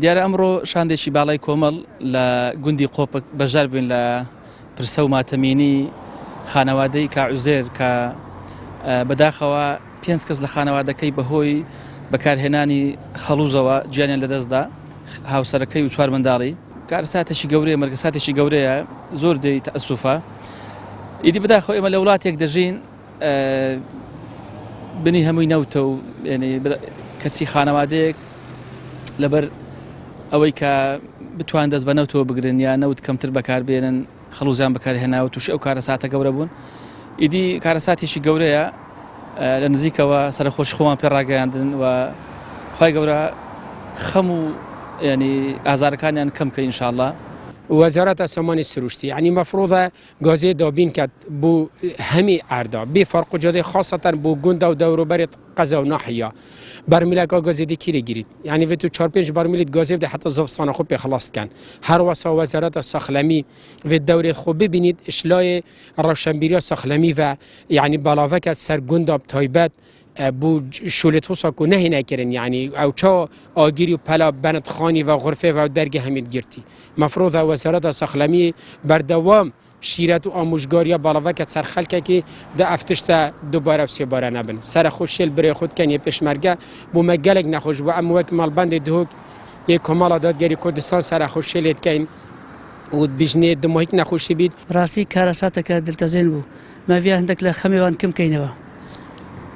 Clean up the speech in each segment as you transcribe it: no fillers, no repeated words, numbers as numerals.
دیارە ئەمڕۆ شاندێکی باڵای کۆمەڵ لە گوندی قۆپک بەشدار بووین لە پرسە و ماتەمینی خانەوادەی کاعوزێر کە بەداخەوە 5 کەس لە خانەوادەکەی بەهۆی بەکارهێنانی خەڵوزەوە گیانیان لەدەستدا هاوسەرەکەی و 4 منداڵی کار ساتێکی گەورەیە مەرگە ساتێکی گەورەیە زۆر جێی تەئەسوفە ئیدی بەداخەوە ئێمە لە وڵاتێک دەژین بنی هەمووی نەوتە و کەچی خانەوادەیەک لەبەر ئەوەی کە بتوان دەست بە نەوتەوە بگرن یا نەوت کەمتر بەکاربێنن خەڵوزیان بەکارهێناوە تووشی ئەو کارەساتە گەورە بوون ئیدی کارەساتێکی گەورەیە لە نزیکەوە سەرخۆشی خۆمان پێڕاگەیاندن و خی گەورە خەم و ئازارەکانیان کەم کە ئینشاءالله وزارة سامانی سروشتی یعنی مفروضه گازی دابین کرد بو همی اردا بی فرق جدی خاصتا بو گنده و دوروبر قزا و ناحیه برمیل گازی دی کی گیرید یعنی و تو 4-5 برمیل گازی بده حتی زفستان خوب خلاص کن هر واسه وزارت ساخلمی و دوره خوب ببینید اشلای روشنبیری ساخلمی و یعنی بلاوکت سر گنده تایبت بو شولتو ساکو نه نکردن یعنی او چا آگیری و پلا بنت خانی و غرفه و درگه همین گرتی مفروض وزارت ساخلمی بردوام شیرت و آموزگاری بالاوکت سر خلکه که ده افتشتا دوباره و 3 باره نبن سر خوشیل برای خود کنی پیشمرگه بو مگلک نخوش و ام وک مالبند دهوک یک کمال دادگری کردستان سر خوشیل کن و بجنه دماهیک نخوشی بید راستی کارساته که دلتزین بو ما فيها عندك لخميوان كم كينوا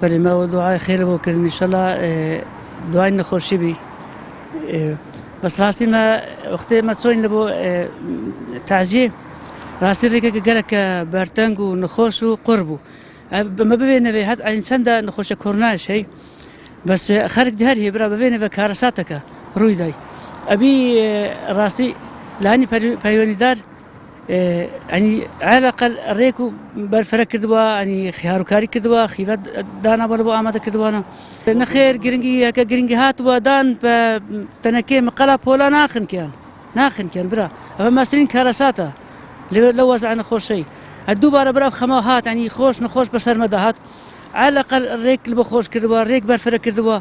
بل ما دعاء خير بكر ان شاء الله دعاء نخوشي بي بس راستی ما وقتی ما تسوين لبو تعزیه راستی ریگه گلک برتنگ و نخوش و قربو ما ببینه به حد انسان ده نخوش کرناش هی بس خارج دهر هی برا ببینه به کارساتک روی دای ابي راستی لانی پیونی دار يعني على الأقل ريكو بالفرق كدوا يعني خيارو كاري كدوا خيفات دانا بربو آماده كدوانا نخير جرينجي هكا جرينجي هات ودان تنكي مقلا بولا ناخن كان برا أما ماسترين كارساتا لو وزعنا خوش شيء الدوبارة برا خماهات يعني خوش نخوش بسر مداهات على الأقل ريك اللي بخوش كدوا ريك بالفرق كدوا